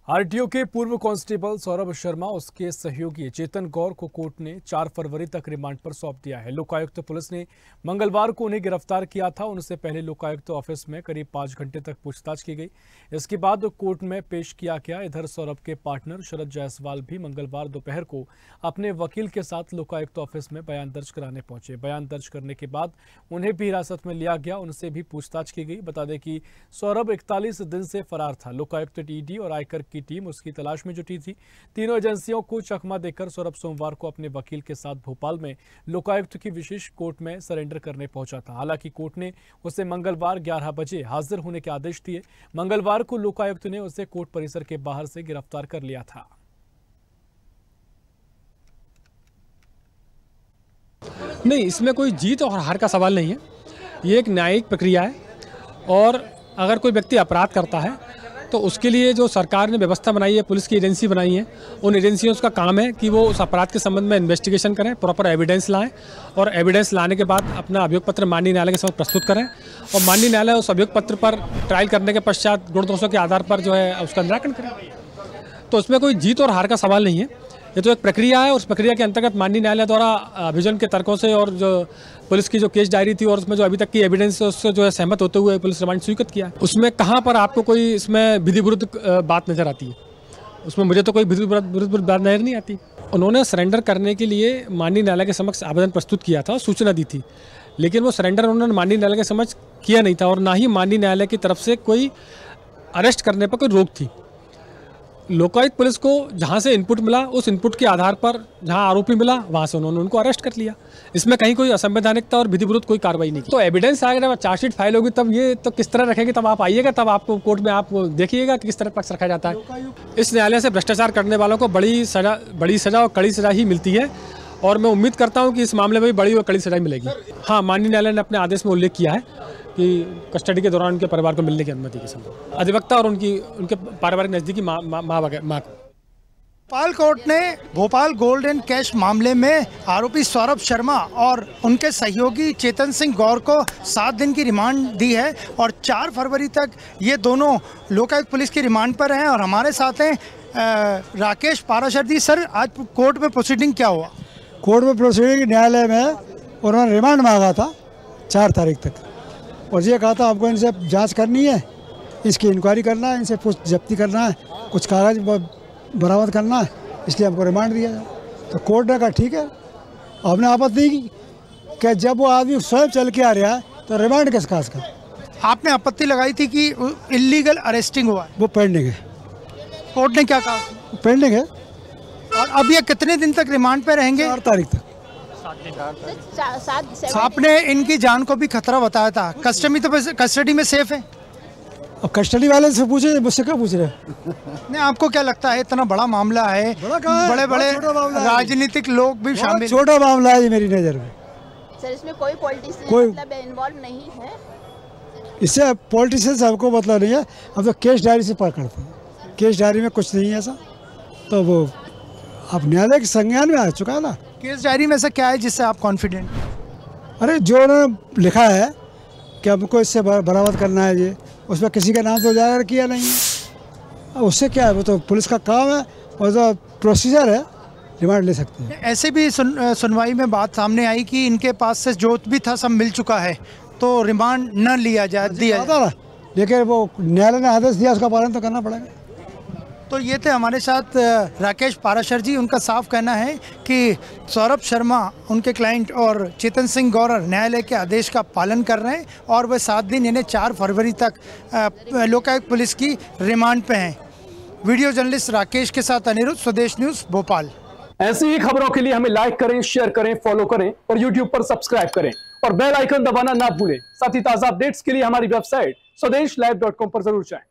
RTO के पूर्व constable Saurabh Sharma उसके सहयोगी चेतन गौर को कोर्ट ने 4 फरवरी तक रिमांड पर सौंप दिया है। लोकायुक्त पुलिस ने मंगलवार को उन्हें गिरफ्तार किया था। उनसे पहले लोकायुक्त ऑफिस में करीब 5 घंटे तक पूछताछ की गई। इसके बाद कोर्ट में पेश किया गया। इधर सौरभ के पार्टनर शरद जायसवाल भी मंगलवार दोपहर को अपने वकील के साथ लोकायुक्त ऑफिस में बयान दर्ज कराने पहुंचे। बयान दर्ज करने के बाद उन्हें भी हिरासत में लिया गया। उनसे भी पूछताछ की गई। बता दें कि सौरभ 41 दिन से फरार था। लोकायुक्त ईडी और आयकर की टीम उसकी तलाश में जुटी थी। तीनों एजेंसियों को चकमा देकर सौरभ सोमवार को अपने वकील के साथ भोपाल में लोकायुक्त की विशेष कोर्ट में सरेंडर करने पहुंचा था। हालांकि कोर्ट ने उसे मंगलवार 11 बजे हाजिर होने के आदेश दिए। मंगलवार को लोकायुक्त ने उसे कोर्ट परिसर के बाहर से गिरफ्तार कर लिया था। नहीं, इसमें कोई जीत और हार का सवाल नहीं है। ये एक न्यायिक प्रक्रिया है और अगर कोई व्यक्ति अपराध करता है तो उसके लिए जो सरकार ने व्यवस्था बनाई है, पुलिस की एजेंसी बनाई है, उन एजेंसियों का काम है कि वो उस अपराध के संबंध में इन्वेस्टिगेशन करें, प्रॉपर एविडेंस लाएं और एविडेंस लाने के बाद अपना अभियोग पत्र माननीय न्यायालय के समक्ष प्रस्तुत करें और माननीय न्यायालय उस अभियोग पत्र पर ट्रायल करने के पश्चात गुण दोषों के आधार पर जो है उसका निराकरण करें। तो उसमें कोई जीत और हार का सवाल नहीं है। ये तो एक प्रक्रिया है। उस प्रक्रिया के अंतर्गत माननीय न्यायालय द्वारा अभियोजन के तर्कों से और जो पुलिस की जो केस डायरी थी और उसमें जो अभी तक की एविडेंस है उससे जो है सहमत होते हुए पुलिस रिमांड स्वीकृत किया है। उसमें कहाँ पर आपको कोई इसमें विधि विरुद्ध बात नजर आती है? उसमें मुझे तो कोई विधि विरुद्ध बात नजर नहीं आती। उन्होंने सरेंडर करने के लिए माननीय न्यायालय के समक्ष आवेदन प्रस्तुत किया था और सूचना दी थी, लेकिन वो सरेंडर उन्होंने माननीय न्यायालय के समक्ष किया नहीं था और ना ही माननीय न्यायालय की तरफ से कोई अरेस्ट करने पर कोई रोक थी। लोकायुक्त पुलिस को जहां से इनपुट मिला उस इनपुट के आधार पर जहां आरोपी मिला वहां से उन्होंने उनको अरेस्ट कर लिया। इसमें कहीं कोई असंवैधानिकता और विधि विरुद्ध कोई कार्रवाई नहीं की। तो एविडेंस आएगा, जब चार्जशीट फाइल होगी तब ये तो किस तरह रखेंगे, तब आप आइएगा, तब आपको कोर्ट में आप देखिएगा कि किस तरह पक्ष रखा जाता है। इस न्यायालय से भ्रष्टाचार करने वालों को बड़ी सजा और कड़ी सजा ही मिलती है और मैं उम्मीद करता हूँ कि इस मामले में भी बड़ी और कड़ी सजा मिलेगी। हाँ, माननीय न्यायालय ने अपने आदेश में उल्लेख किया है कि कस्टडी के दौरान उनके परिवार को मिलने की अनुमति के संबंध अधिवक्ता और उनके पारिवारिक नजदीकी माँ को। भोपाल कोर्ट ने भोपाल गोल्ड एंड कैश मामले में आरोपी सौरभ शर्मा और उनके सहयोगी चेतन सिंह गौर को 7 दिन की रिमांड दी है और 4 फरवरी तक ये दोनों लोकायुक्त पुलिस की रिमांड पर हैं। और हमारे साथ हैं राकेश पाराशर जी। सर, आज कोर्ट में प्रोसीडिंग क्या हुआ? कोर्ट में प्रोसीडिंग न्यायालय में उन्होंने रिमांड मांगा था 4 तारीख तक और ये कहा था आपको इनसे जांच करनी है, इसकी इंक्वायरी करना है, इनसे कुछ जब्ती करना है, कुछ कागज बरामद करना है, इसलिए हमको रिमांड दिया जाए। तो कोर्ट ने कहा ठीक है। आपने आपत्ति की कि जब वो आदमी स्वयं चल के आ रहा है तो रिमांड किस खास का? आपने आपत्ति लगाई थी कि इलीगल अरेस्टिंग हुआ, वो पेंडिंग है। कोर्ट ने क्या कहा? पेंडिंग है। और अब ये कितने दिन तक रिमांड पे रहेंगे? 4 तारीख तक। आपने इनकी जान को भी खतरा बताया था। कस्टडी में सेफ है? अब कस्टडी वाले से पूछे, मुझसे क्या पूछ रहे? नहीं, आपको क्या लगता है इतना बड़ा मामला है, बड़े बड़े राजनीतिक लोग भी शामिल? छोटा मामला है मेरी नज़र में। सर, इसमें कोई पॉलिटिशियन मतलब इन्वॉल्व नहीं है? इससे पॉलिटिशियन से हमको मतलब नहीं है। हम तो केस डायरी से पकड़ते हैं, केस डायरी में कुछ नहीं है ऐसा। तो वो अब न्यायालय के संज्ञान में आ चुका है ना। केस डायरी में से क्या है जिससे आप कॉन्फिडेंट? अरे जो उन्होंने लिखा है कि हमको इससे बरामद करना है, ये उसमें किसी का नाम तो उजागर किया नहीं है। अब उससे क्या है, वो तो पुलिस का काम है और तो प्रोसीजर है, रिमांड ले सकते हैं। ऐसे भी सुनवाई में बात सामने आई कि इनके पास से जो भी था सब मिल चुका है तो रिमांड न लिया जाए, लेकिन वो न्यायालय ने आदेश दिया, उसका पालन तो करना पड़ेगा। तो ये थे हमारे साथ राकेश पाराशर जी। उनका साफ कहना है कि सौरभ शर्मा उनके क्लाइंट और चेतन सिंह गौर न्यायालय के आदेश का पालन कर रहे हैं और वह 7 दिन यानी 4 फरवरी तक लोकायुक्त पुलिस की रिमांड पे हैं। वीडियो जर्नलिस्ट राकेश के साथ अनिरुद्ध, स्वदेश न्यूज़, भोपाल। ऐसी ही खबरों के लिए हमें लाइक करें, शेयर करें, फॉलो करें और यूट्यूब पर सब्सक्राइब करें और बेल आइकन दबाना ना भूलें। साथ ही ताज़ा अपडेट्स के लिए हमारी वेबसाइट swadesh live.com पर जरूर जाएं।